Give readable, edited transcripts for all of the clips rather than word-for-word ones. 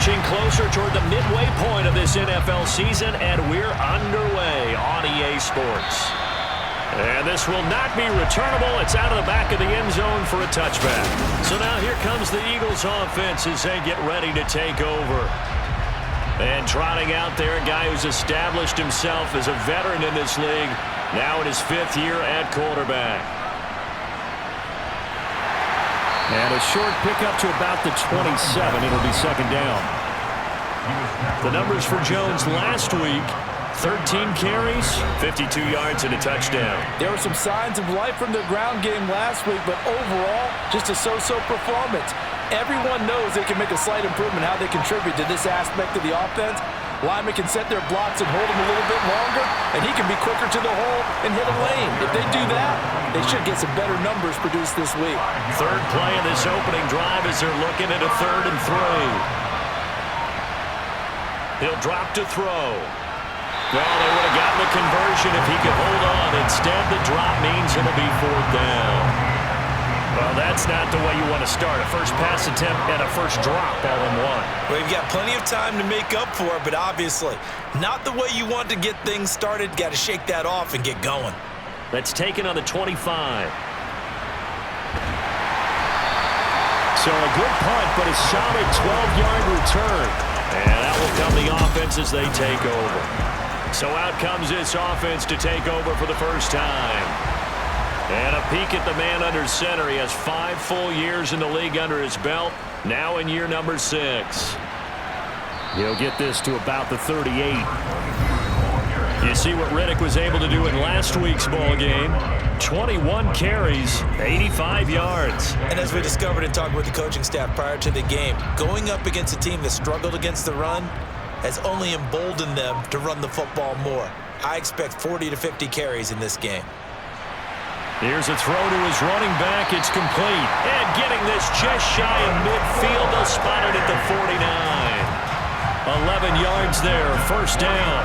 inching closer toward the midway point of this NFL season, and we're underway on EA Sports. And this will not be returnable. It's out of the back of the end zone for a touchback. So now here comes the Eagles offense as they get ready to take over. And trotting out there, a guy who's established himself as a veteran in this league, now in his 5th year at quarterback. And a short pickup to about the 27. It'll be second down. The numbers for Jones last week: 13 carries, 52 yards, and a touchdown. There were some signs of life from the ground game last week, but overall, just a so-so performance. Everyone knows they can make a slight improvement how they contribute to this aspect of the offense. Linemen can set their blocks and hold them a little bit longer, and he can be quicker to the hole and hit a lane. If they do that, they should get some better numbers produced this week. Third play of this opening drive as they're looking at a 3rd and 3. He'll drop to throw. Well, they would have gotten the conversion if he could hold on. Instead, the drop means it'll be 4th down. Well, that's not the way you want to start. A first pass attempt and a first drop all in one. Well, you've got plenty of time to make up for it, but obviously not the way you want to get things started. Got to shake that off and get going. That's taken on the 25. So a good punt, but a solid 12-yard return. And that will come the offense as they take over. So out comes this offense to take over for the first time. And a peek at the man under center. He has 5 full years in the league under his belt, now in year number 6. He'll get this to about the 38. You see what Riddick was able to do in last week's ball game. 21 carries, 85 yards. And as we discovered in talking with the coaching staff prior to the game, going up against a team that struggled against the run has only emboldened them to run the football more. I expect 40 to 50 carries in this game. Here's a throw to his running back. It's complete. And getting this just shy of midfield. They'll spot it at the 49. 11 yards there. First down.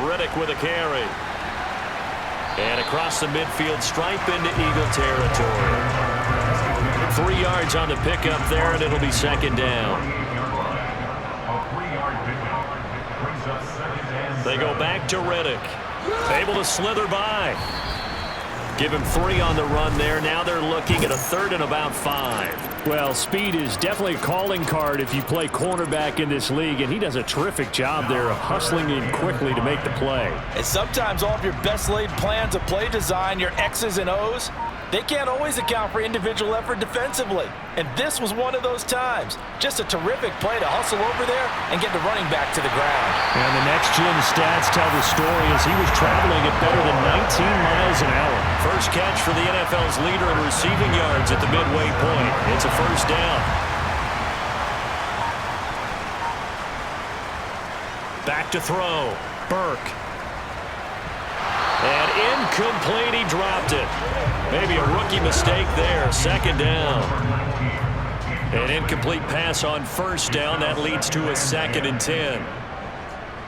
Riddick with a carry. And across the midfield stripe into Eagle territory. 3 yards on the pickup there, and it'll be second down. They go back to Riddick. Able to slither by. Give him 3 on the run there. Now they're looking at a 3rd and about 5. Well, speed is definitely a calling card if you play cornerback in this league, and he does a terrific job there of hustling in quickly to make the play. And sometimes all of your best laid plans of play design, your X's and O's, they can't always account for individual effort defensively. And this was one of those times. Just a terrific play to hustle over there and get the running back to the ground. And the next-gen stats tell the story as he was traveling at better than 19 miles an hour. First catch for the NFL's leader in receiving yards at the midway point. It's a first down. Back to throw. Burke. And incomplete, he dropped it. Maybe a rookie mistake there. Second down. An incomplete pass on first down. That leads to a 2nd and 10.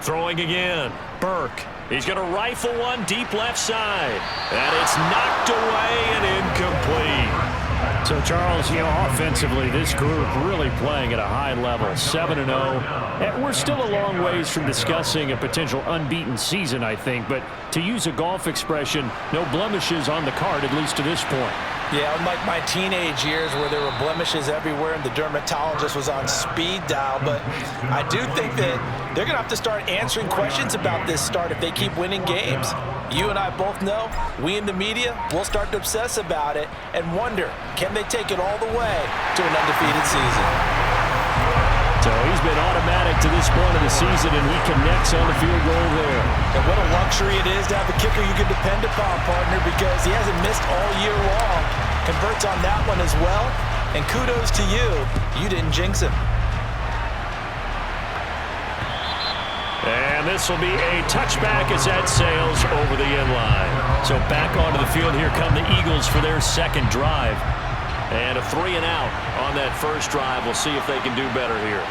Throwing again. Burke. He's going to rifle one deep left side. And it's knocked away and incomplete. So, Charles, offensively, this group really playing at a high level, 7-0. And we're still a long ways from discussing a potential unbeaten season, I think. But to use a golf expression, no blemishes on the card, at least to this point. Yeah, unlike my teenage years where there were blemishes everywhere and the dermatologist was on speed dial. But I do think that they're going to have to start answering questions about this start if they keep winning games. You and I both know, we in the media, will start to obsess about it and wonder, can they take it all the way to an undefeated season? So he's been automatic to this point of the season, and he connects on the field goal there. And what a luxury it is to have a kicker you can depend upon, partner, because he hasn't missed all year long. Converts on that one as well, and kudos to you. You didn't jinx him. And this will be a touchback as that sails over the end line. So back onto the field, here come the Eagles for their second drive. And a 3 and out on that first drive. We'll see if they can do better here.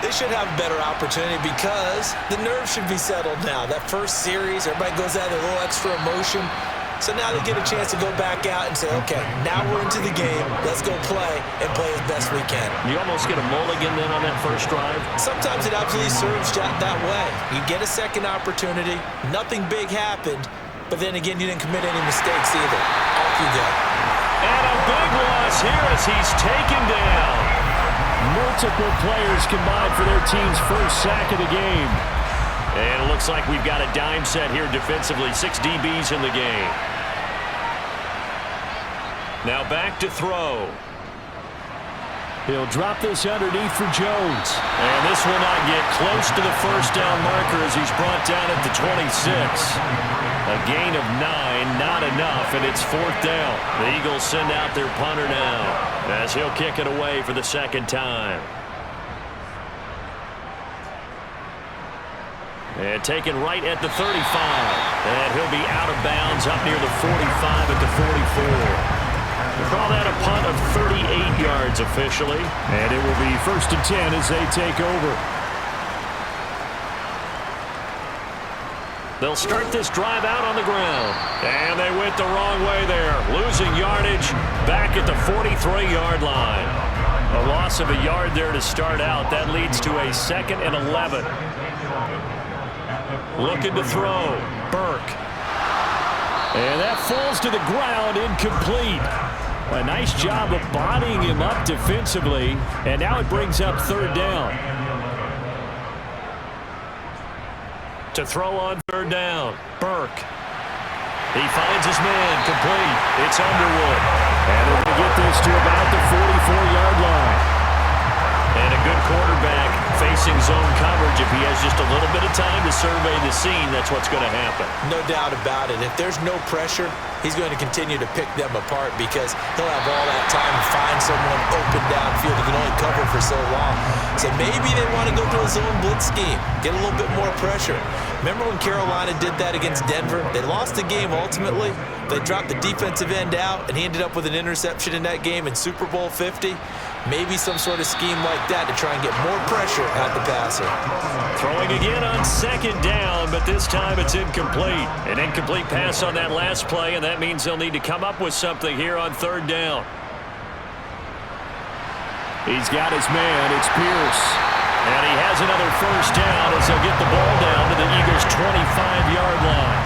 They should have a better opportunity because the nerves should be settled now. That first series, everybody goes out with a little extra emotion. So now they get a chance to go back out and say, okay, now we're into the game. Let's go play and play as best we can. You almost get a mulligan then on that first drive? Sometimes it absolutely serves that way. You get a second opportunity. Nothing big happened. But then again, you didn't commit any mistakes either. Off you go. And a big loss here as he's taken down. Multiple players combined for their team's first sack of the game. And it looks like we've got a dime set here defensively. 6 DBs in the game. Now back to throw. He'll drop this underneath for Jones. And this will not get close to the first down marker as he's brought down at the 26. A gain of 9, not enough, and it's 4th down. The Eagles send out their punter now as he'll kick it away for the second time. And taken right at the 35. And he'll be out of bounds up near the 45 at the 44. We'll call that a punt of 38 yards officially. And it will be 1st and 10 as they take over. They'll start this drive out on the ground. And they went the wrong way there. Losing yardage back at the 43-yard line. A loss of a yard there to start out. That leads to a 2nd and 11. Looking to throw. Burke. And that falls to the ground, incomplete. A nice job of bodying him up defensively. And now it brings up 3rd down. To throw on 3rd down. Burke. He finds his man. Complete. It's Underwood. And they're going to get this to about the 44-yard line. And a good quarterback facing zone coverage. If he has just a little bit of time to survey the scene, that's what's going to happen. No doubt about it. If there's no pressure, he's going to continue to pick them apart because he'll have all that time to find someone open downfield. He can only cover for so long. So maybe they want to go to a zone blitz scheme, get a little bit more pressure. Remember when Carolina did that against Denver? They lost the game ultimately. They dropped the defensive end out, and he ended up with an interception in that game in Super Bowl 50. Maybe some sort of scheme like that to try and get more pressure at the passer. Throwing again on 2nd down, but this time it's incomplete. An incomplete pass on that last play, and that means they'll need to come up with something here on 3rd down. He's got his man. It's Pierce. And he has another 1st down as they'll get the ball down to the Eagles' 25-yard line.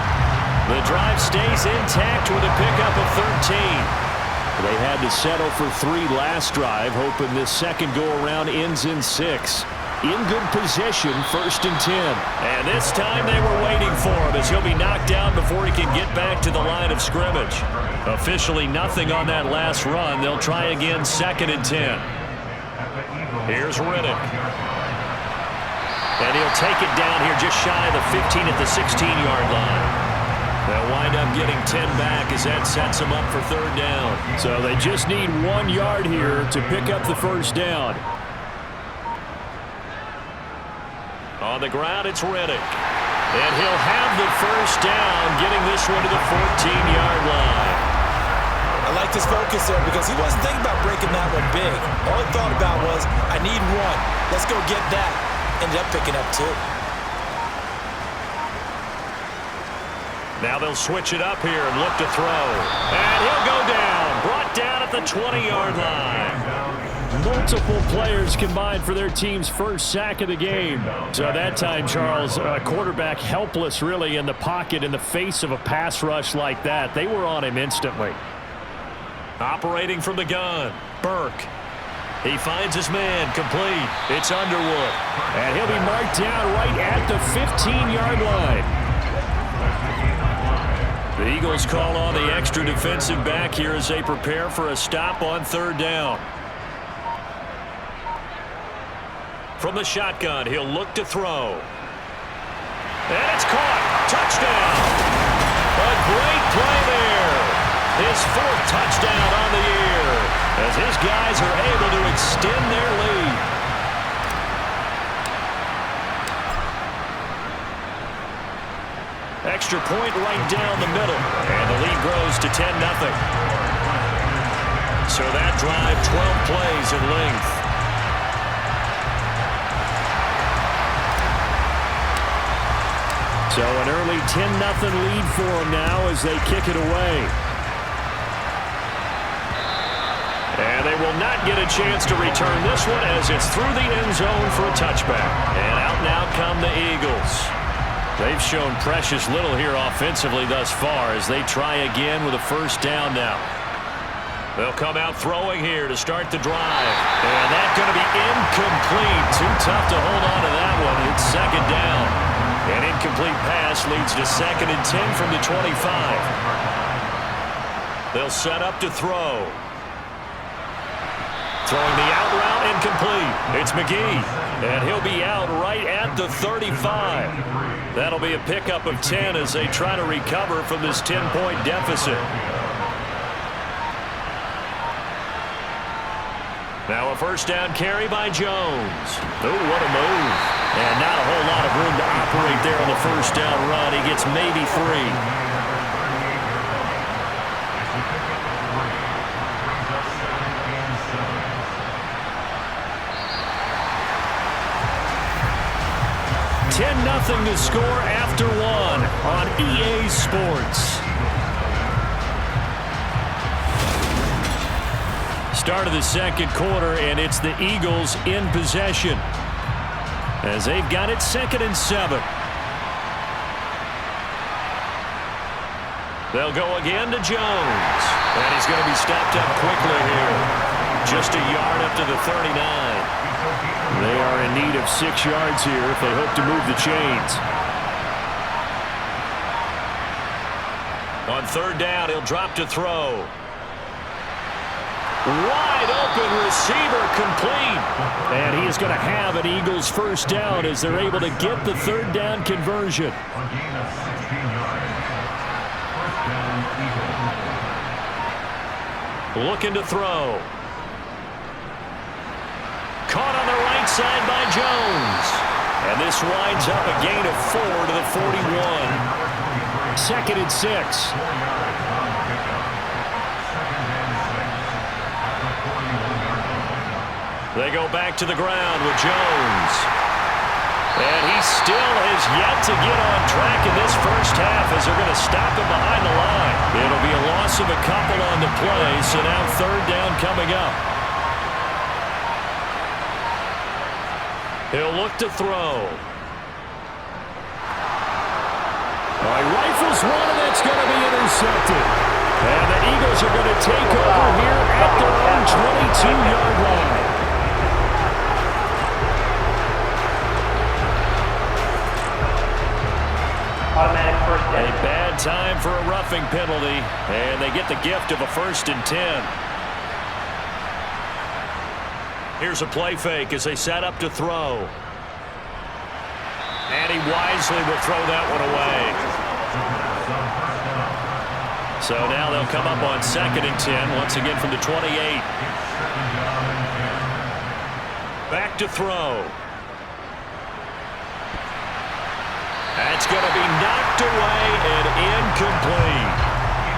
The drive stays intact with a pickup of 13. They had to settle for 3 last drive, hoping this second go-around ends in 6. In good position, 1st and 10. And this time they were waiting for him as he'll be knocked down before he can get back to the line of scrimmage. Officially nothing on that last run. They'll try again 2nd and 10. Here's Riddick. And he'll take it down here just shy of the 15 at the 16-yard line. They'll wind up getting 10 back as that sets them up for 3rd down. So they just need 1 yard here to pick up the 1st down. On the ground, it's Riddick. And he'll have the 1st down, getting this one to the 14-yard line. I like his focus there because he wasn't thinking about breaking that one big. All he thought about was, I need 1. Let's go get that. Ended up picking up 2. Now they'll switch it up here and look to throw. And he'll go down. Brought down at the 20-yard line. Multiple players combined for their team's first sack of the game. So that time, Charles, quarterback helpless really in the pocket in the face of a pass rush like that. They were on him instantly. Operating from the gun, Burke. He finds his man, complete. It's Underwood. And he'll be marked down right at the 15-yard line. The Eagles call on the extra defensive back here as they prepare for a stop on 3rd down. From the shotgun, he'll look to throw. And it's caught. Touchdown. A great play there. His 4th touchdown on the year as his guys are able to extend their lead. Extra point right down the middle. And the lead grows to 10-0. So that drive, 12 plays in length. So an early 10-0 lead for them now as they kick it away. And they will not get a chance to return this one as it's through the end zone for a touchback. And out now come the Eagles. They've shown precious little here offensively thus far as they try again with a first down now. They'll come out throwing here to start the drive. And that's going to be incomplete. Too tough to hold on to that one. It's second down. An incomplete pass leads to 2nd and 10 from the 25. They'll set up to throw. Throwing the out route incomplete. It's McGee. And he'll be out right at the 35. That'll be a pickup of 10 as they try to recover from this 10-point deficit. Now a first down carry by Jones. Oh, what a move. And not a whole lot of room to operate there on the first down run. He gets maybe 3. 10-0 to score after 1 on EA Sports. Start of the second quarter, and it's the Eagles in possession as they've got it 2nd and 7. They'll go again to Jones, and he's going to be stopped up quickly here. Just a yard up to the 39. They are in need of 6 yards here if they hope to move the chains. On third down, he'll drop to throw. Wide open receiver complete. And he is going to have an Eagles first down as they're able to get the third down conversion. Looking to throw. Caught on the right side by Jones. And this winds up a gain of 4 to the 41. 2nd and 6. They go back to the ground with Jones. And he still has yet to get on track in this first half as they're going to stop him behind the line. It'll be a loss of a couple on the play, so now third down coming up. He'll look to throw. Rifles one, and that's going to be intercepted. And the Eagles are going to take over here at their own 22-yard line. Automatic first down. A bad time for a roughing penalty, and they get the gift of a 1st and 10. Here's a play fake as they set up to throw. And he wisely will throw that one away. So now they'll come up on 2nd and 10, once again from the 28. Back to throw. That's going to be knocked away and incomplete.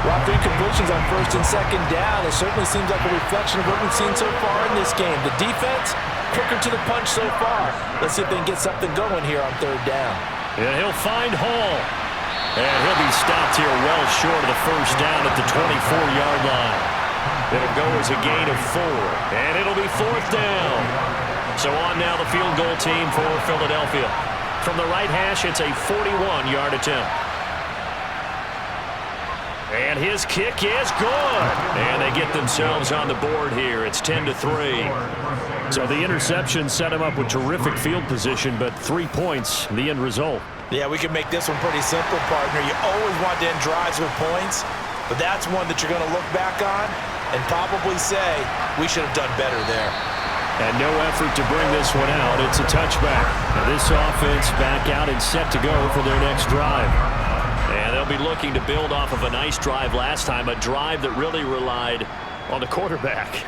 Rough incompletions on 1st and 2nd down. It certainly seems like a reflection of what we've seen so far in this game. The defense, quicker to the punch so far. Let's see if they can get something going here on 3rd down. And he'll find Hall. And he'll be stopped here well short of the first down at the 24-yard line. It'll go as a gain of 4. And it'll be 4th down. So on now the field goal team for Philadelphia. From the right hash, it's a 41-yard attempt. And his kick is good. And they get themselves on the board here. It's 10-3. So the interception set him up with terrific field position, but 3 points, the end result. Yeah, we can make this one pretty simple, partner. You always want to end drives with points, but that's one that you're going to look back on and probably say, we should have done better there. And no effort to bring this one out. It's a touchback. Now this offense back out and set to go for their next drive. And they'll be looking to build off of a nice drive last time, a drive that really relied on the quarterback.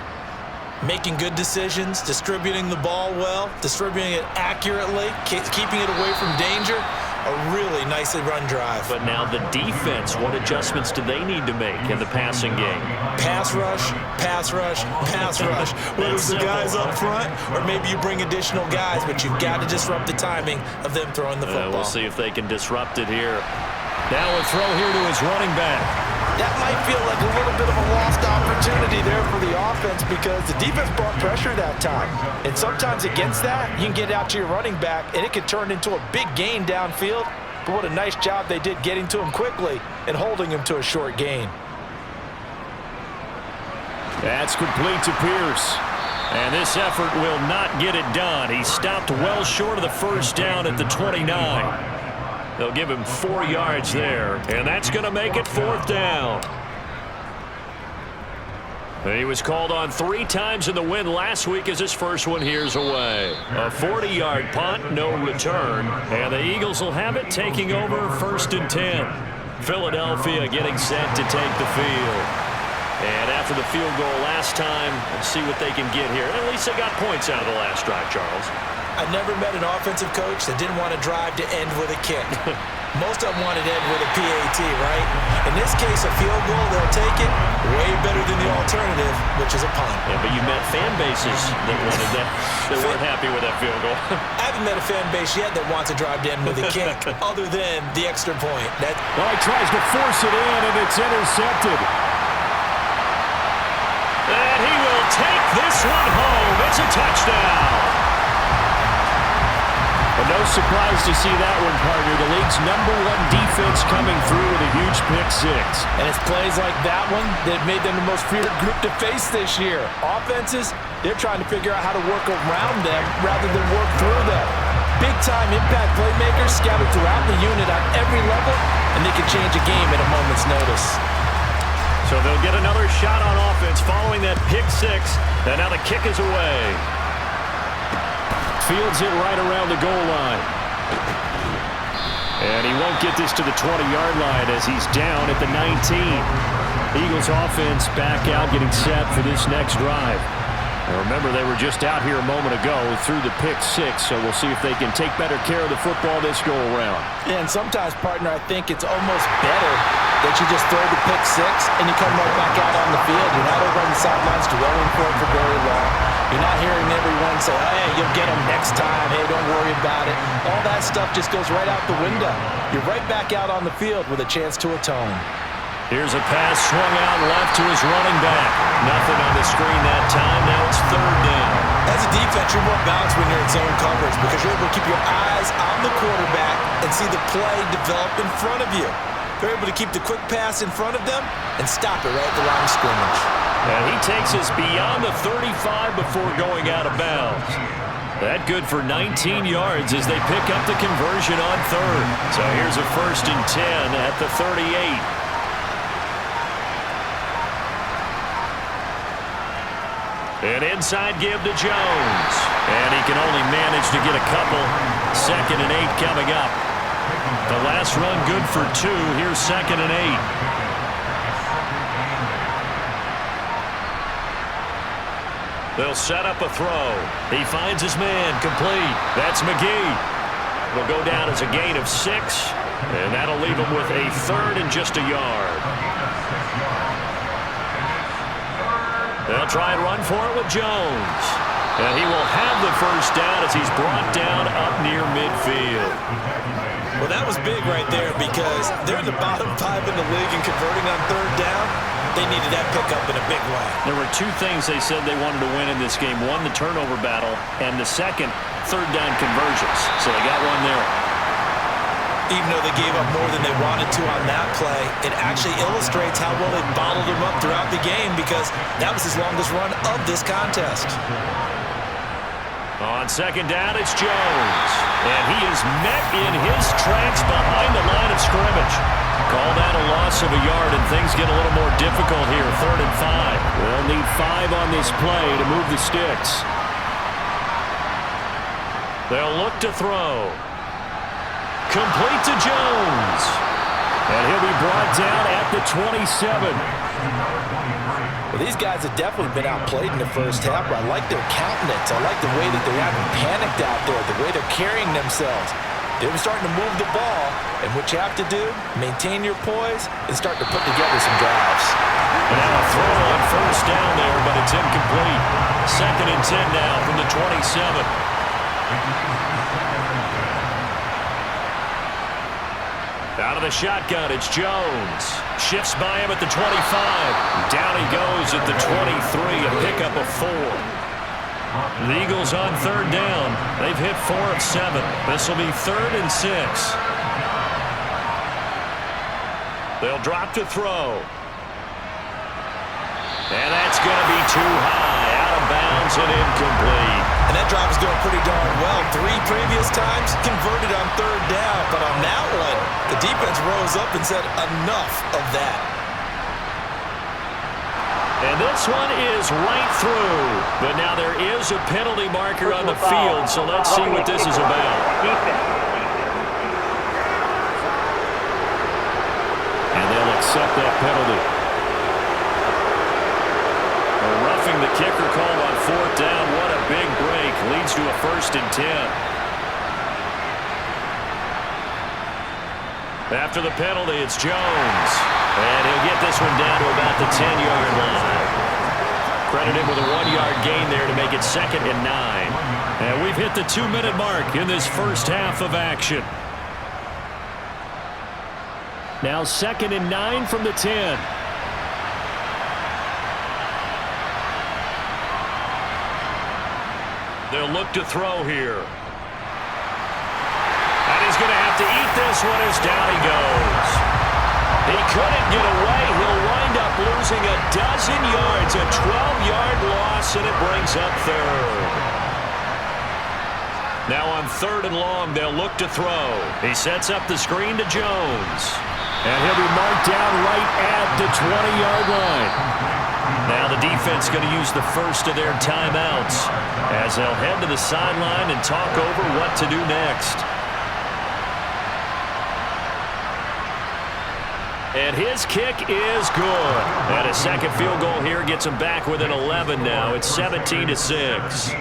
Making good decisions, distributing the ball well, distributing it accurately, keeping it away from danger. A really nicely run drive. But now the defense, what adjustments do they need to make in the passing game? Pass rush, pass rush, pass rush. Whether it's the guys up front or maybe you bring additional guys, but you've got to disrupt the timing of them throwing the football. We'll see if they can disrupt it here. Now a throw here to his running back. That might feel like a little bit of a lost opportunity there for the offense because the defense brought pressure that time. And sometimes against that, you can get out to your running back, and it can turn into a big gain downfield. But what a nice job they did getting to him quickly and holding him to a short gain. That's complete to Pierce. And this effort will not get it done. He stopped well short of the first down at the 29. They'll give him 4 yards there, and that's going to make it 4th down. He was called on 3 times in the win last week as his first one here's away. A 40-yard punt, no return, and the Eagles will have it taking over 1st and 10. Philadelphia getting set to take the field. And after the field goal last time, let's see what they can get here. At least they got points out of the last drive, Charles. I never met an offensive coach that didn't want to drive to end with a kick. Most of them wanted to end with a PAT, right? In this case, a field goal, they'll take it way better than the alternative, which is a punt. Yeah, but you met fan bases that wanted that. They weren't happy with that field goal. I haven't met a fan base yet that wants to drive to end with a kick, other than the extra point. Well, he tries to force it in, and it's intercepted. And he will take this one home. It's a touchdown. But no surprise to see that one, partner. The league's #1 defense coming through with a huge pick-6. And it's plays like that one that made them the most feared group to face this year. Offenses, they're trying to figure out how to work around them rather than work through them. Big-time impact playmakers scattered throughout the unit on every level, and they can change a game at a moment's notice. So they'll get another shot on offense following that pick-6. And now the kick is away. Fields it right around the goal line. And he won't get this to the 20-yard line as he's down at the 19. Eagles offense back out getting set for this next drive. Now remember, they were just out here a moment ago through the pick-6, so we'll see if they can take better care of the football this go-around. Yeah, and sometimes, partner, I think it's almost better that you just throw the pick-6 and you come right back out on the field. You're not over on the sidelines dwelling for it for very long. You're not hearing everyone say, hey, you'll get them next time. Hey, don't worry about it. All that stuff just goes right out the window. You're right back out on the field with a chance to atone. Here's a pass swung out left to his running back. Nothing on the screen that time. Now it's 3rd down. As a defense, you're more balanced when you're in zone coverage because you're able to keep your eyes on the quarterback and see the play develop in front of you. They're able to keep the quick pass in front of them and stop it right at the line of scrimmage. And he takes us beyond the 35 before going out of bounds. That good for 19 yards as they pick up the conversion on 3rd. So here's a 1st and 10 at the 38. An inside give to Jones. And he can only manage to get a couple. 2nd and 8 coming up. The last run good for 2. Here's 2nd and 8. They'll set up a throw. He finds his man complete. That's McGee. Will go down as a gain of 6. And that'll leave him with a 3rd and just a yard. They'll try and run for it with Jones. And he will have the 1st down as he's brought down up near midfield. Well, that was big right there because they're in the bottom 5 in the league and converting on 3rd down. They needed that pickup in a big way. There were 2 things they said they wanted to win in this game. One, the turnover battle, and the second, 3rd down conversions. So they got one there. Even though they gave up more than they wanted to on that play, it actually illustrates how well they bottled him up throughout the game because that was his longest run of this contest. On 2nd down, it's Jones. And he is met in his tracks behind the line of scrimmage. Call that a loss of a yard, and things get a little more difficult here. 3rd and 5. They'll need 5 on this play to move the sticks. They'll look to throw. Complete to Jones. And he'll be brought down at the 27. Well, these guys have definitely been outplayed in the first half, but I like their countenance. I like the way that they haven't panicked out there, the way they're carrying themselves. They were starting to move the ball, and what you have to do, maintain your poise and start to put together some drives. Now a throw on first down there, but it's incomplete. 2nd and 10 now from the 27. Out of the shotgun, it's Jones. Shifts by him at the 25. Down he goes at the 23, a pickup of 4. The Eagles on 3rd down. They've hit 4 of 7. This will be 3rd and 6. They'll drop to throw. And that's going to be too high. Out of bounds and incomplete. And that drive is going pretty darn well. 3 previous times converted on 3rd down. But on that one, the defense rose up and said enough of that. And this one is right through. But now there is a penalty marker on the field, so let's see what this is about. And they'll accept that penalty. Roughing the kicker called on 4th down. What a big break. Leads to a 1st and 10. After the penalty, it's Jones. And he'll get this one down to about the 10-yard line. Credit him with a 1-yard gain there to make it 2nd and 9. And we've hit the 2-minute mark in this first half of action. Now 2nd and 9 from the 10. They'll look to throw here. And he's going to have to eat this one as down he goes. He couldn't get away. He'll wind up losing a dozen yards, a 12-yard loss, and it brings up 3rd. Now on 3rd and long, they'll look to throw. He sets up the screen to Jones. And he'll be marked down right at the 20-yard line. Now the defense going to use the first of their timeouts as they'll head to the sideline and talk over what to do next. And his kick is good. And a second field goal here gets him back within 11 now. It's 17-6.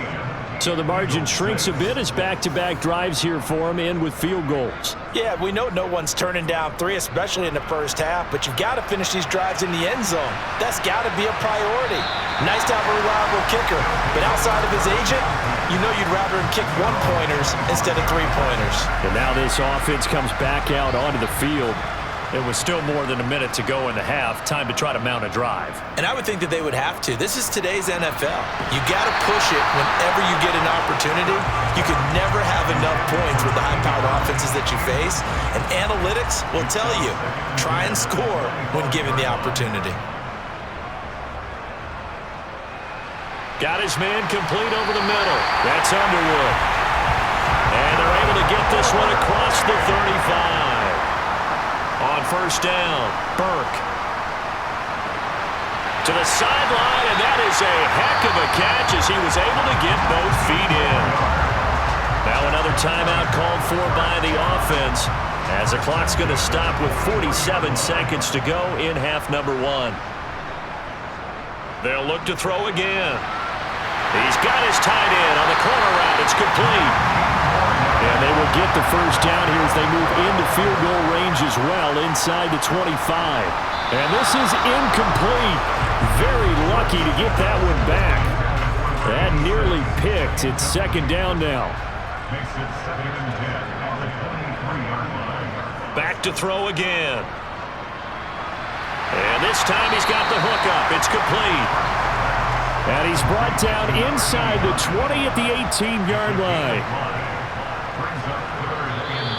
So the margin shrinks a bit as back-to-back drives here for him, and with field goals. Yeah, we know no one's turning down 3, especially in the first half, but you've got to finish these drives in the end zone. That's got to be a priority. Nice to have a reliable kicker, but outside of his agent, you know you'd rather him kick 1-pointers instead of 3-pointers. And now this offense comes back out onto the field. It was still more than a minute to go in the half. Time to try to mount a drive. And I would think that they would have to. This is today's NFL. You got to push it whenever you get an opportunity. You can never have enough points with the high-powered offenses that you face. And analytics will tell you, try and score when given the opportunity. Got his man complete over the middle. That's Underwood. And they're able to get this one across the 35. On first down, Burke. To the sideline, and that is a heck of a catch as he was able to get both feet in. Now another timeout called for by the offense as the clock's going to stop with 47 seconds to go in half number 1. They'll look to throw again. He's got his tight end on the corner route. It's complete. And they will get the first down here as they move into field goal range as well inside the 25. And this is incomplete. Very lucky to get that one back. That nearly picked. It's 2nd down now. Back to throw again. And this time he's got the hook up. It's complete. And he's brought down inside the 20 at the 18-yard line.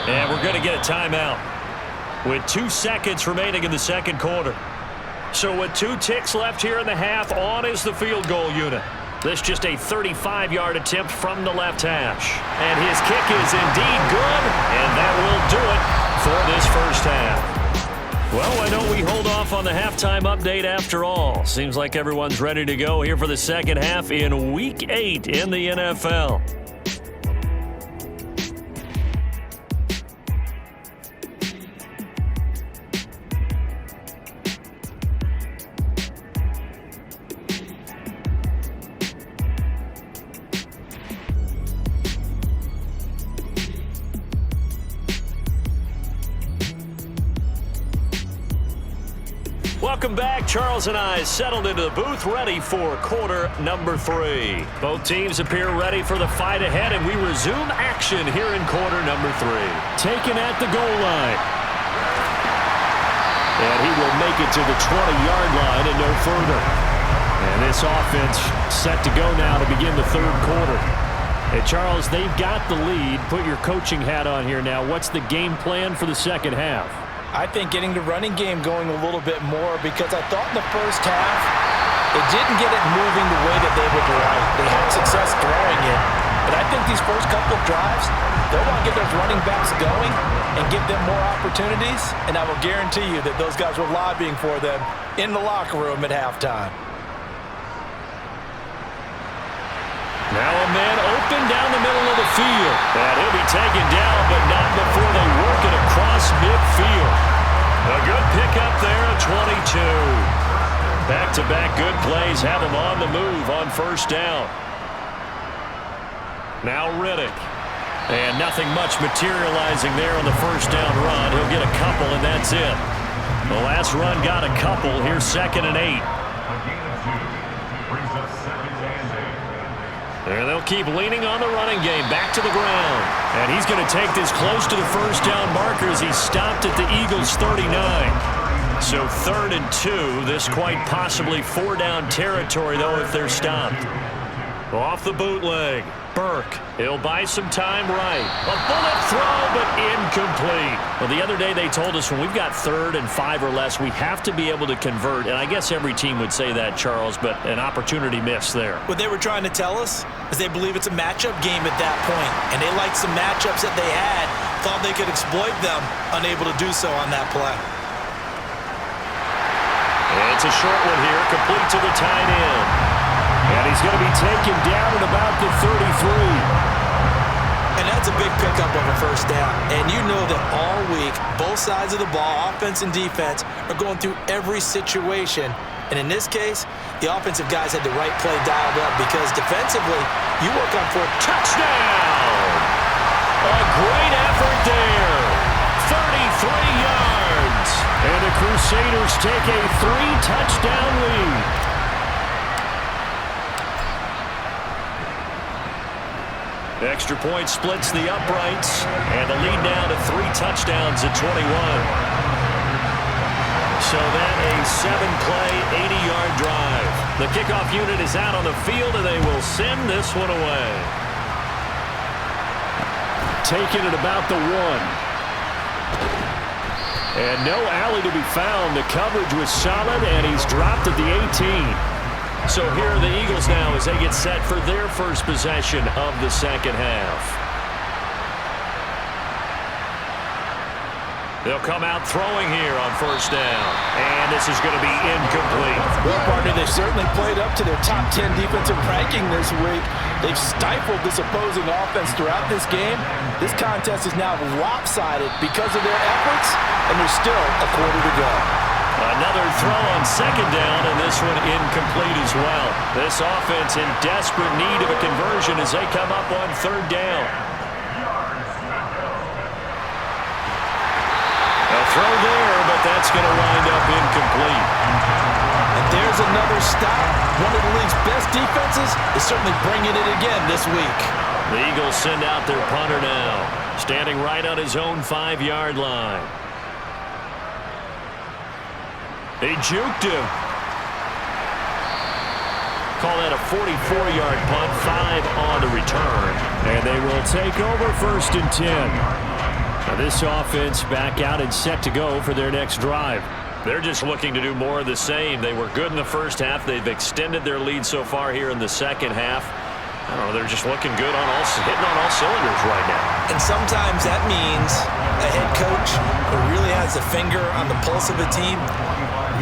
And we're going to get a timeout with 2 seconds remaining in the second quarter. So with 2 ticks left here in the half, on is the field goal unit. This just a 35-yard attempt from the left hash. And his kick is indeed good, and that will do it for this first half. Well, why don't we hold off on the halftime update after all? Seems like everyone's ready to go here for the second half in Week 8 in the NFL. Welcome back. Charles and I settled into the booth, ready for quarter number 3. Both teams appear ready for the fight ahead, and we resume action here in quarter number 3. Taken at the goal line. And he will make it to the 20-yard line and no further. And this offense set to go now to begin the third quarter. Hey, Charles, they've got the lead. Put your coaching hat on here now. What's the game plan for the second half? I think getting the running game going a little bit more, because I thought in the first half they didn't get it moving the way that they would like. They had success throwing it. But I think these first couple of drives, they'll want to get those running backs going and give them more opportunities. And I will guarantee you that those guys were lobbying for them in the locker room at halftime. Now a man open down the middle of the field. And he'll be taken down, but not before they work it across midfield. A good pickup there at 22. Back-to-back good plays have him on the move on first down. Now Riddick. And nothing much materializing there on the first down run. He'll get a couple, and that's it. The last run got a couple. Here's 2nd and 8. And they'll keep leaning on the running game. Back to the ground. And he's going to take this close to the first down marker as he stopped at the Eagles' 39. So 3rd and 2. This quite possibly 4-down territory, though, if they're stopped. Off the bootleg. Burke. He'll buy some time right. A bullet throw, but incomplete. Well, the other day they told us when we've got 3rd and 5 or less, we have to be able to convert. And I guess every team would say that, Charles, but an opportunity missed there. What they were trying to tell us is they believe it's a matchup game at that point, and they liked some matchups that they had, thought they could exploit them, unable to do so on that play. And it's a short one here, complete to the tight end. And he's going to be taken down at about the 33. And that's a big pickup of a first down. And you know that all week, both sides of the ball, offense and defense, are going through every situation. And in this case, the offensive guys had the right play dialed up, because defensively, you work on for touchdown. A great effort there. 33 yards. And the Crusaders take a 3-touchdown lead. Extra point splits the uprights, and the lead now to 3 touchdowns at 21. So that a 7-play, 80-yard drive. The kickoff unit is out on the field, and they will send this one away. Taken at about the 1. And no alley to be found. The coverage was solid, and he's dropped at the 18. So here are the Eagles now as they get set for their first possession of the second half. They'll come out throwing here on first down. And this is going to be incomplete. Well, partner, they've certainly played up to their top 10 defensive ranking this week. They've stifled this opposing offense throughout this game. This contest is now lopsided because of their efforts, and there's still a quarter to go. Another throw on second down, and this one incomplete as well. This offense in desperate need of a conversion as they come up on third down. A throw there, but that's going to wind up incomplete. And there's another stop. One of the league's best defenses is certainly bringing it again this week. The Eagles send out their punter now, standing right on his own 5-yard line. They juked him. Call that a 44-yard punt, 5 on the return. And they will take over 1st and 10. Now this offense back out and set to go for their next drive. They're just looking to do more of the same. They were good in the first half. They've extended their lead so far here in the second half. I don't know, they're just looking good on hitting on all cylinders right now. And sometimes that means a head coach who really has a finger on the pulse of a team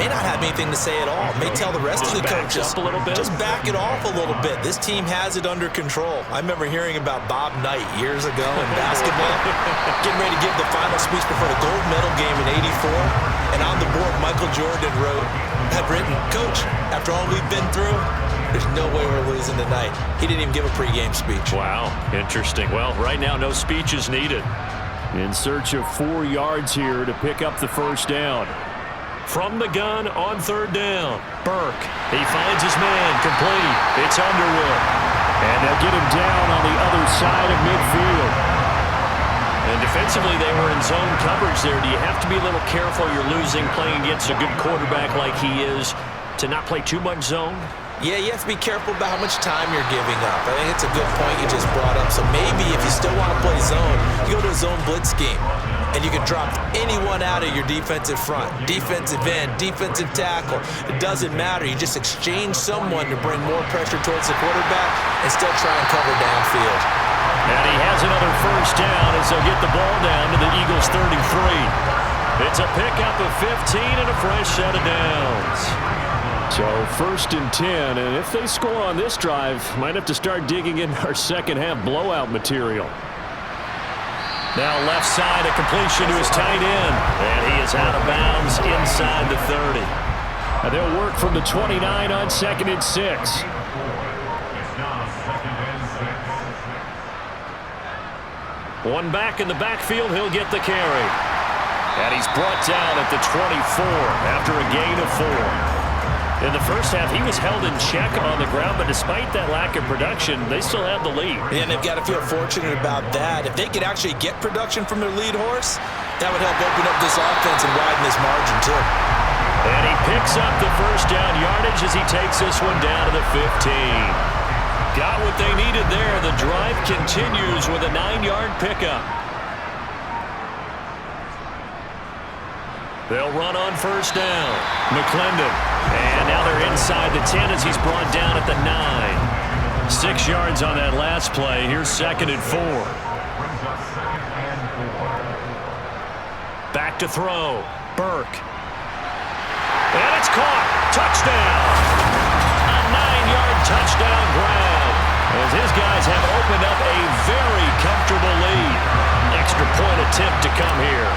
may not have anything to say at all. May tell the rest of the coaches, up a little bit. Just back it off a little bit. This team has it under control. I remember hearing about Bob Knight years ago in basketball, getting ready to give the final speech before the gold medal game in '84. And on the board, Michael Jordan had written, "Coach, after all we've been through, there's no way we're losing tonight." He didn't even give a pregame speech. Wow, interesting. Well, right now, no speech is needed. In search of 4 yards here to pick up the first down. From the gun on third down. Burke. He finds his man. Complete. It's Underwood. And they'll get him down on the other side of midfield. And defensively, they were in zone coverage there. Do you have to be a little careful? You're losing playing against a good quarterback like he is to not play too much zone? Yeah, you have to be careful about how much time you're giving up. I think it's a good point you just brought up. So maybe if you still want to play zone, you go to a zone blitz scheme. And you can drop anyone out of your defensive front. Defensive end, defensive tackle. It doesn't matter. You just exchange someone to bring more pressure towards the quarterback and still try and cover downfield. And he has another first down as they'll get the ball down to the Eagles' 33. It's a pickup of 15 and a fresh set of downs. So 1st and 10, and if they score on this drive, might have to start digging in our second half blowout material. Now left side, a completion to his tight end. And he is out of bounds inside the 30. And they'll work from the 29 on 2nd and 6. One back in the backfield, he'll get the carry. And he's brought down at the 24 after a gain of 4. In the first half, he was held in check on the ground, but despite that lack of production, they still have the lead. And they've got to feel fortunate about that. If they could actually get production from their lead horse, that would help open up this offense and widen this margin, too. And he picks up the first down yardage as he takes this one down to the 15. Got what they needed there. The drive continues with a 9-yard pickup. They'll run on first down. McClendon. And now they're inside the 10 as he's brought down at the 9. 6 yards on that last play. Here's 2nd and 4. Back to throw. Burke. And it's caught. Touchdown. A 9-yard touchdown grab. As his guys have opened up a very comfortable lead. Extra point attempt to come here.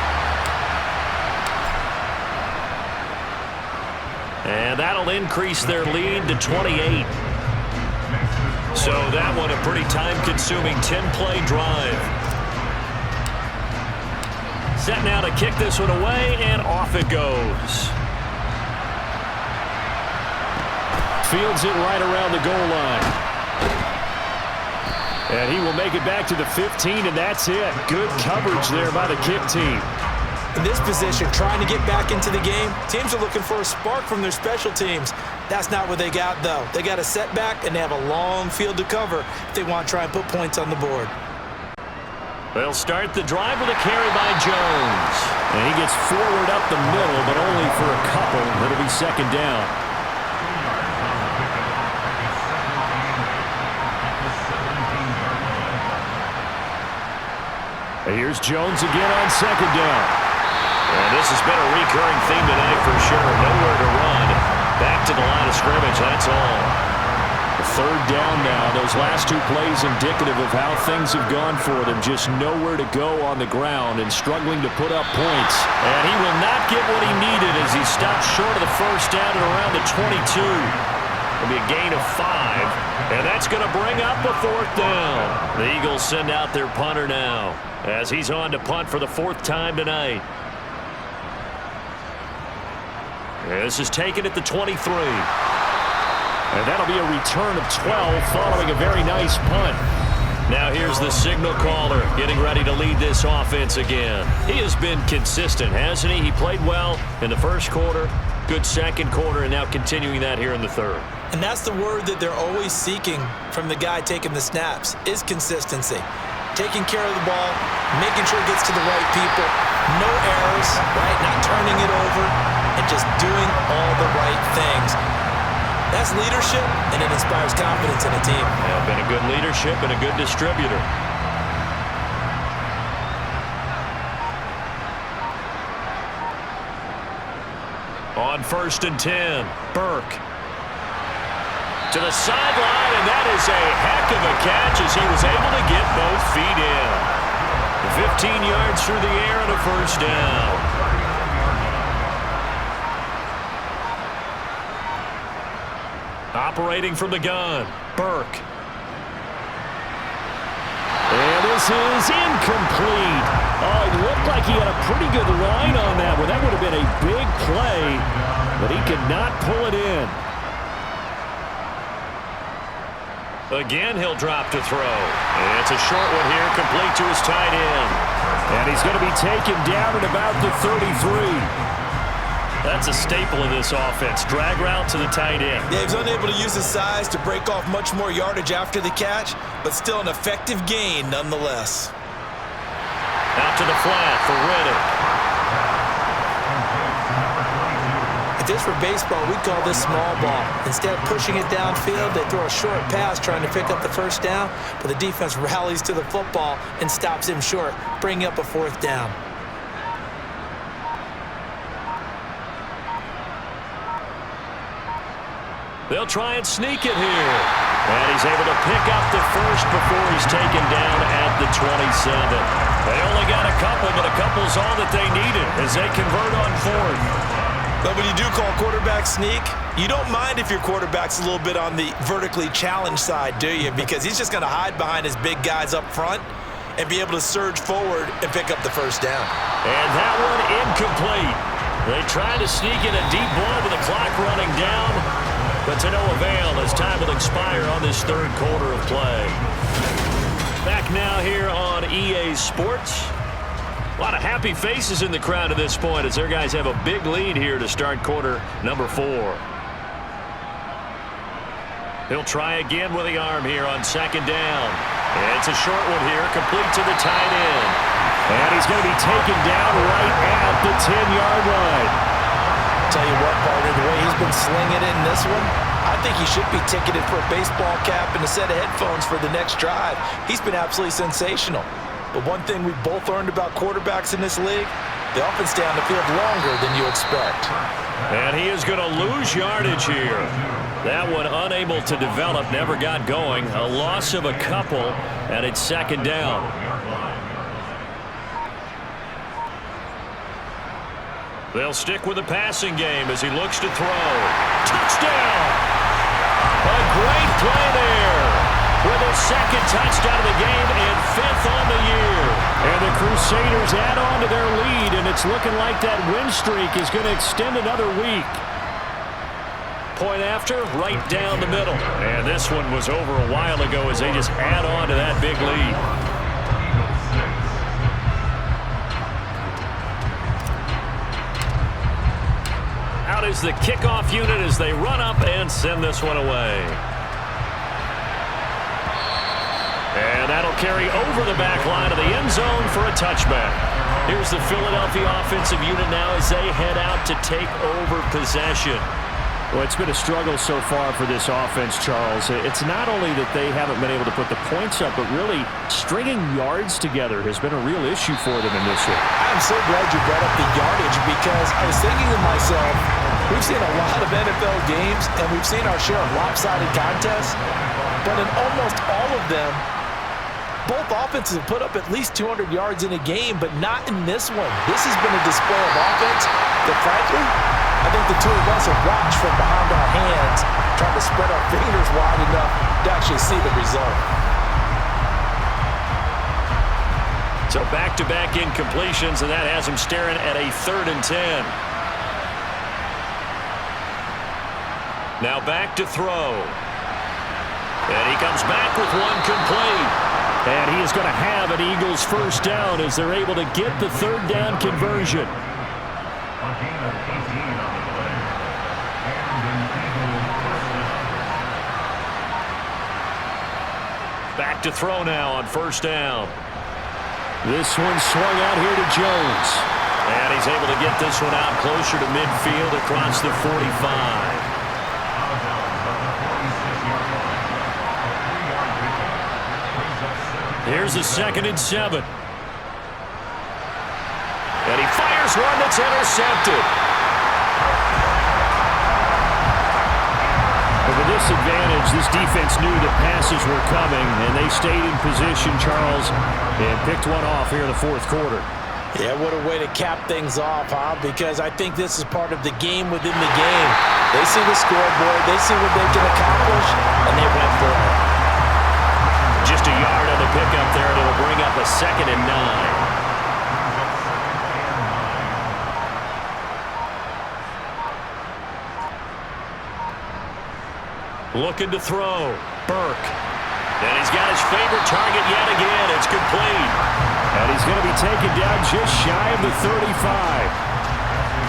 And that'll increase their lead to 28. So that one a pretty time-consuming 10-play drive. Set now to kick this one away, and off it goes. Fields it right around the goal line. And he will make it back to the 15, and that's it. Good coverage there by the kick team. In this position, trying to get back into the game, teams are looking for a spark from their special teams. That's not what they got, though. They got a setback, and they have a long field to cover if they want to try and put points on the board. They'll start the drive with a carry by Jones. And he gets forward up the middle, but only for a couple. It'll be 2nd down. And here's Jones again on 2nd down. And this has been a recurring theme tonight for sure. Nowhere to run. Back to the line of scrimmage, that's all. The 3rd down now. Those last 2 plays indicative of how things have gone for them. Just nowhere to go on the ground and struggling to put up points. And he will not get what he needed as he stopped short of the first down at around the 22. It'll be a gain of 5. And that's going to bring up a 4th down. The Eagles send out their punter now as he's on to punt for the 4th time tonight. This is taken at the 23. And that'll be a return of 12 following a very nice punt. Now here's the signal caller getting ready to lead this offense again. He has been consistent, hasn't he? He played well in the first quarter, good 2nd quarter, and now continuing that here in the 3rd. And that's the word that they're always seeking from the guy taking the snaps, is consistency. Taking care of the ball, making sure it gets to the right people, no errors, right? Not turning it over, and just doing all the right things. That's leadership, and it inspires confidence in a team. Yeah, been a good leadership and a good distributor. On 1st and 10, Burke. To the sideline, and that is a heck of a catch as he was able to get both feet in. 15 yards through the air and a first down. Operating from the gun, Burke. And this is incomplete. Oh, it looked like he had a pretty good line on that one. That would have been a big play, but he could not pull it in. Again, he'll drop to throw. And it's a short one here, complete to his tight end. And he's going to be taken down at about the 33. That's a staple of this offense. Drag route to the tight end. Yeah, he was unable to use his size to break off much more yardage after the catch, but still an effective gain nonetheless. Out to the flat for Riddick. If this were baseball, we'd call this small ball. Instead of pushing it downfield, they throw a short pass trying to pick up the first down, but the defense rallies to the football and stops him short, bringing up a fourth down. They'll try and sneak it here. And he's able to pick up the first before he's taken down at the 27. They only got a couple, but a couple's all that they needed as they convert on fourth. But when you do call quarterback sneak, you don't mind if your quarterback's a little bit on the vertically challenged side, do you? Because he's just going to hide behind his big guys up front and be able to surge forward and pick up the first down. And that one incomplete. They tried to sneak in a deep ball with the clock running down, but to no avail as time will expire on this third quarter of play. Back now here on EA Sports. A lot of happy faces in the crowd at this point as their guys have a big lead here to start quarter number 4. He'll try again with the arm here on second down. And it's a short one here, complete to the tight end. And he's going to be taken down right at the 10-yard line. Tell you what, partner, the way he's been slinging it in this one, I think he should be ticketed for a baseball cap and a set of headphones for the next drive. He's been absolutely sensational. But one thing we both learned about quarterbacks in this league, they often stay on the field longer than you expect. And he is going to lose yardage here. That one unable to develop, never got going. A loss of a couple, and it's second down. They'll stick with the passing game as he looks to throw. Touchdown! A great play there with his second touchdown of the game and 5th on the year. And the Crusaders add on to their lead, and it's looking like that win streak is going to extend another week. Point after, right down the middle. And this one was over a while ago as they just add on to that big lead. Out is the kickoff unit as they run up and send this one away. And that'll carry over the back line of the end zone for a touchback. Here's the Philadelphia offensive unit now as they head out to take over possession. Well, it's been a struggle so far for this offense, Charles. It's not only that they haven't been able to put the points up, but really stringing yards together has been a real issue for them in this one. I'm so glad you brought up the yardage because I was thinking to myself, we've seen a lot of NFL games and we've seen our share of lopsided contests, but in almost all of them, both offenses have put up at least 200 yards in a game, but not in this one. This has been a display of offense that, frankly, I think the two of us have watched from behind our hands, trying to spread our fingers wide enough to actually see the result. So back-to-back incompletions, and that has him staring at a 3rd and 10. Now back to throw. And he comes back with one complete. And he is going to have an Eagles first down as they're able to get the 3rd down conversion. Back to throw now on first down. This one swung out here to Jones. And he's able to get this one out closer to midfield across the 45. Here's a 2nd and 7. And he fires one that's intercepted. With this advantage, this defense knew that passes were coming, and they stayed in position, Charles, and picked one off here in the 4th quarter. Yeah, what a way to cap things off, huh? Because I think this is part of the game within the game. They see the scoreboard, they see what they can accomplish, and they went for it. Just a yard on the pickup there, and it'll bring a 2nd and 9. Looking to throw. Burke. And he's got his favorite target yet again. It's complete. And he's going to be taken down just shy of the 35.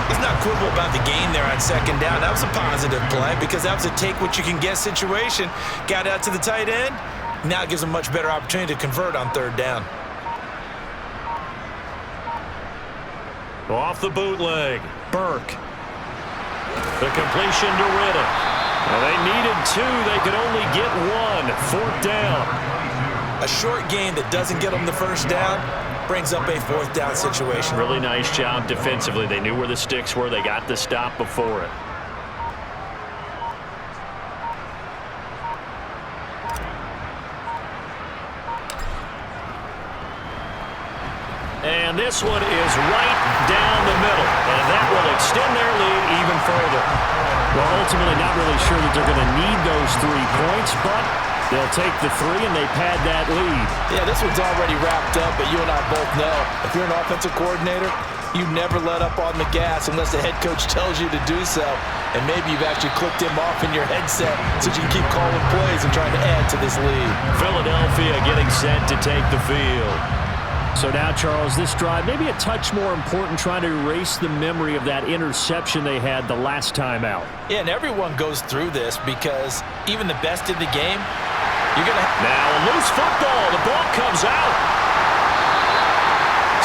He's not quibble about the gain there on 2nd down. That was a positive play because that was a take-what-you-can-get situation. Got out to the tight end. Now it gives him a much better opportunity to convert on 3rd down. Off the bootleg. Burke. The completion to Riddick. Well, they needed 2. They could only get 1. 4th down. A short gain that doesn't get them the 1st down brings up a 4th down situation. Really nice job defensively. They knew where the sticks were. They got the stop before it. And this one is right down the middle. And that will extend their lead even further. Well, ultimately not really sure that they're going to need those 3 points, but they'll take the 3 and they pad that lead. Yeah, this one's already wrapped up, but you and I both know if you're an offensive coordinator, you never let up on the gas unless the head coach tells you to do so. And maybe you've actually clicked him off in your headset so you can keep calling plays and trying to add to this lead. Philadelphia getting set to take the field. So now, Charles, this drive maybe a touch more important, trying to erase the memory of that interception they had the last time out. Yeah, and everyone goes through this because even the best in the game, you're going to... Now a loose football. The ball comes out.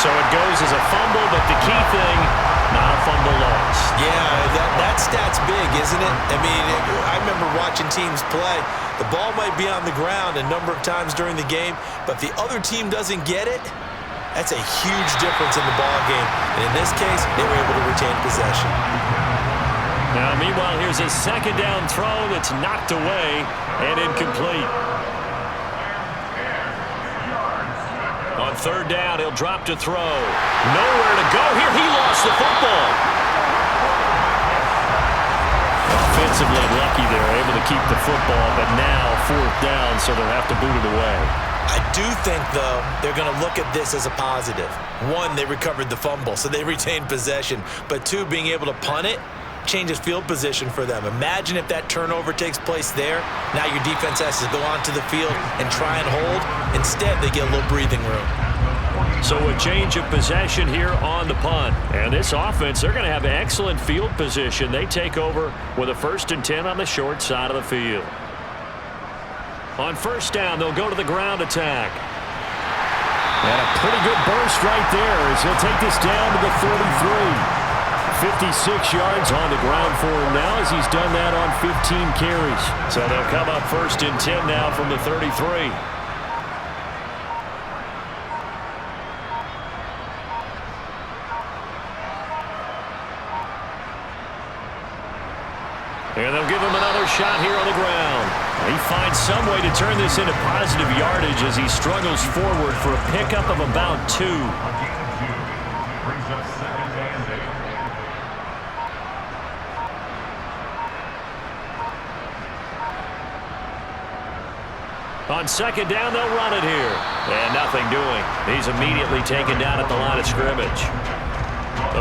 So it goes as a fumble, but the key thing, not a fumble loss. Yeah, that stat's big, isn't it? I mean, I remember watching teams play. The ball might be on the ground a number of times during the game, but if the other team doesn't get it, that's a huge difference in the ball game. And in this case, they were able to retain possession. Now, meanwhile, here's a 2nd down throw that's knocked away and incomplete. On 3rd down, he'll drop to throw. Nowhere to go here. He lost the football. Offensively lucky they're able to keep the football, but now 4th down, so they'll have to boot it away. I do think, though, they're going to look at this as a positive. 1, they recovered the fumble, so they retained possession. But 2, being able to punt it changes field position for them. Imagine if that turnover takes place there. Now your defense has to go onto the field and try and hold. Instead, they get a little breathing room. So a change of possession here on the punt. And this offense, they're going to have excellent field position. They take over with a 1st and 10 on the short side of the field. On 1st down, they'll go to the ground attack. And a pretty good burst right there as he'll take this down to the 33. 56 yards on the ground for him now as he's done that on 15 carries. So they'll come up 1st and 10 now from the 33. And they'll give him another shot here on the ground. He finds some way to turn this into positive yardage as he struggles forward for a pickup of about 2. On 2nd down, they'll run it here. And nothing doing. He's immediately taken down at the line of scrimmage.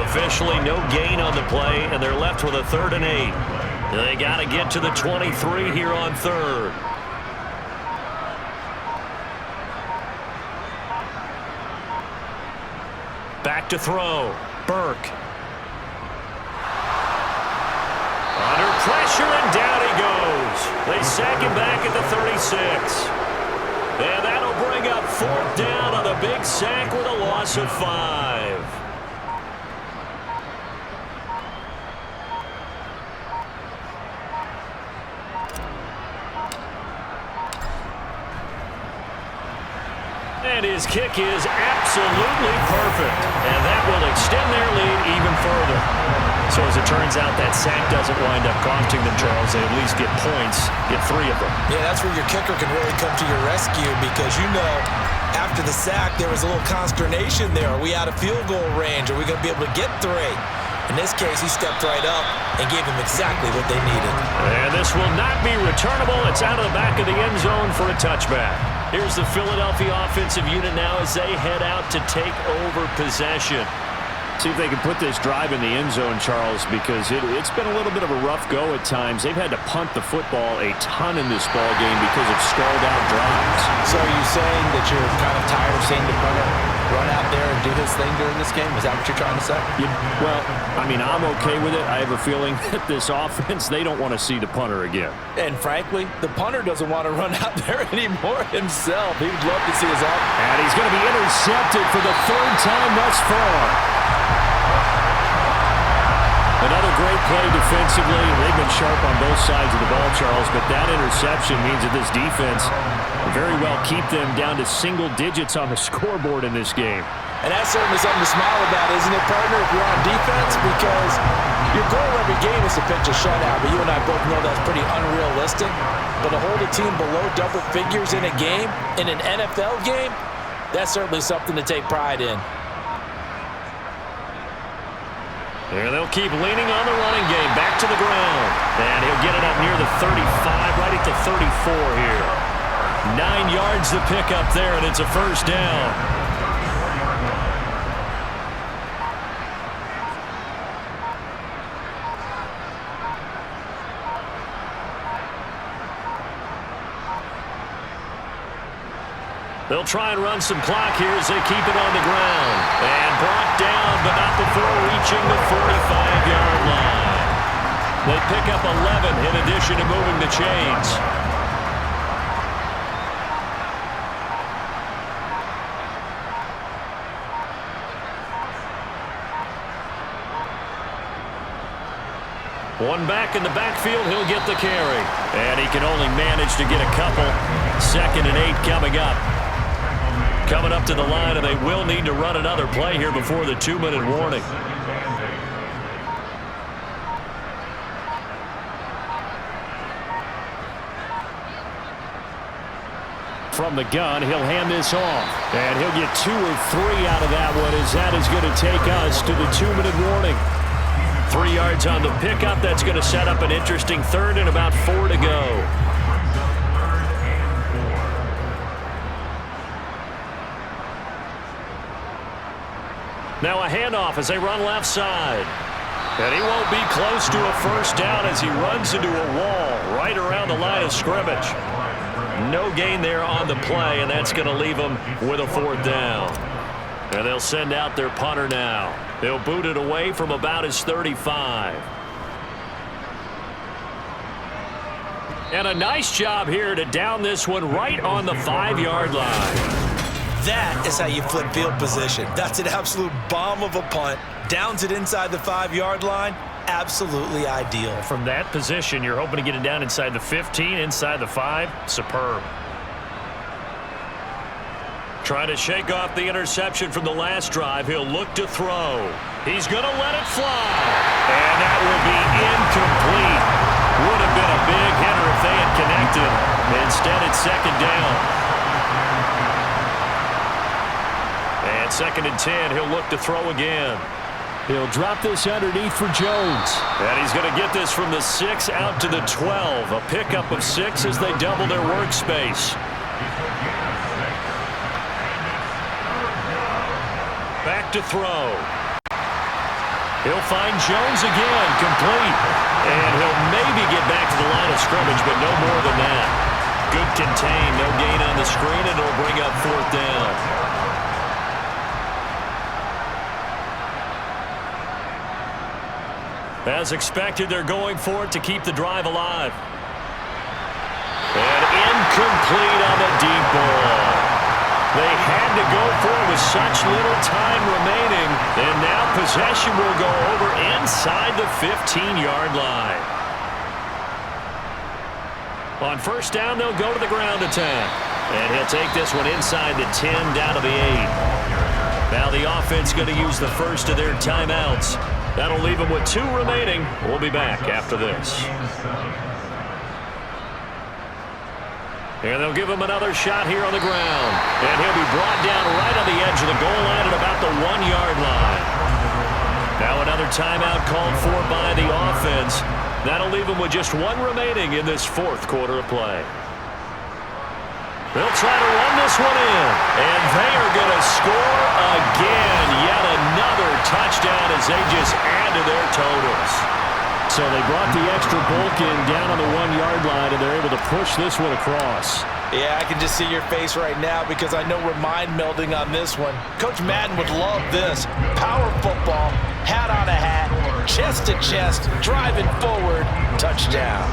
Officially no gain on the play, and they're left with a 3rd and 8. They got to get to the 23 here on 3rd. Back to throw. Burke. Under pressure, and down he goes. They sack him back at the 36. And that'll bring up 4th down on the big sack with a loss of 5. And his kick is absolutely perfect. And that will extend their lead even further. So as it turns out, that sack doesn't wind up costing them, Charles. They at least get points, get 3 of them. Yeah, that's where your kicker can really come to your rescue because, you know, after the sack, there was a little consternation there. Are we out of field goal range? Are we going to be able to get 3? In this case, he stepped right up and gave them exactly what they needed. And this will not be returnable. It's out of the back of the end zone for a touchback. Here's the Philadelphia offensive unit now as they head out to take over possession. See if they can put this drive in the end zone, Charles, because it's been a little bit of a rough go at times. They've had to punt the football a ton in this ball game because of stalled-out drives. So are you saying that you're kind of tired of seeing the punter run out there and do his thing during this game? Is that what you're trying to say? Well, I mean, I'm okay with it. I have a feeling that this offense, they don't want to see the punter again. And frankly, the punter doesn't want to run out there anymore himself. He would love to see his offense. And he's going to be intercepted for the third time thus far. Another great play defensively. They've been sharp on both sides of the ball, Charles, but that interception means that this defense will very well keep them down to single digits on the scoreboard in this game. And that's certainly something to smile about, isn't it, partner, if you're on defense? Because your goal every game is to pitch a shutout, but you and I both know that's pretty unrealistic. But to hold a team below double figures in a game, in an NFL game, that's certainly something to take pride in. And they'll keep leaning on the running game. Back to the ground. And he'll get it up near the 35, right at the 34 here. 9 yards to pick up there, and it's a first down. They'll try and run some clock here as they keep it on the ground. And brought down, but not before reaching the 45-yard line. They pick up 11 in addition to moving the chains. One back in the backfield, he'll get the carry. And he can only manage to get a couple. 2nd and 8 coming up. Coming up to the line, and they will need to run another play here before the 2-minute warning. From the gun, he'll hand this off. And he'll get 2 or 3 out of that one, as that is going to take us to the 2-minute warning. 3 yards on the pickup. That's going to set up an interesting third and about 4 to go. Now a handoff as they run left side. And he won't be close to a first down as he runs into a wall right around the line of scrimmage. No gain there on the play, and that's going to leave him with a 4th down. And they'll send out their punter now. They'll boot it away from about his 35. And a nice job here to down this one right on the 5-yard line. That is how you flip field position. That's an absolute bomb of a punt. Downs it inside the 5-yard line. Absolutely ideal. From that position, you're hoping to get it down inside the 15, inside the 5. Superb. Trying to shake off the interception from the last drive. He'll look to throw. He's going to let it fly. And that will be incomplete. Would have been a big hitter if they had connected. Instead, it's 2nd down. And 2nd and 10. He'll look to throw again. He'll drop this underneath for Jones. And he's going to get this from the 6 out to the 12. A pickup of 6 as they double their workspace. Back to throw. He'll find Jones again, complete. And he'll maybe get back to the line of scrimmage, but no more than that. Good contain, no gain on the screen, and it'll bring up 4th down. As expected, they're going for it to keep the drive alive. And incomplete on the deep ball. They had to go for it with such little time remaining. And now possession will go over inside the 15-yard line. On 1st down, they'll go to the ground attack. And he'll take this one inside the 10 down to the 8. Now the offense going to use the first of their timeouts. That'll leave them with 2 remaining. We'll be back after this. And they'll give him another shot here on the ground. And he'll be brought down right on the edge of the goal line at about the 1-yard line. Now another timeout called for by the offense. That'll leave them with just one remaining in this fourth quarter of play. They'll try to run this one in. And they are going to score again. Yet another touchdown as they just add to their totals. So they brought the extra bulk in down on the 1-yard line, and they're able to push this one across. Yeah, I can just see your face right now because I know we're mind melding on this one. Coach Madden would love this. Power football, hat on a hat, chest to chest, driving forward, touchdown.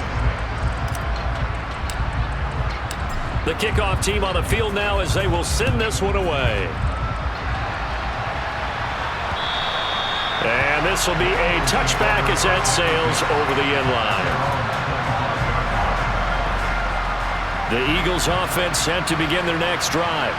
The kickoff team on the field now as they will send this one away. And this will be a touchback as that sails over the end line. The Eagles offense set to begin their next drive.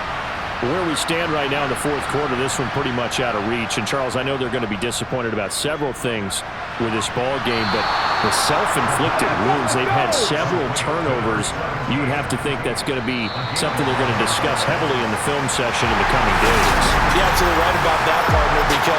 Where we stand right now in the fourth quarter, this one pretty much out of reach. And, Charles, I know they're going to be disappointed about several things with this ball game, but the self-inflicted wounds, they've had several turnovers. You would have to think that's going to be something they're going to discuss heavily in the film session in the coming days. You're absolutely right about that, partner, because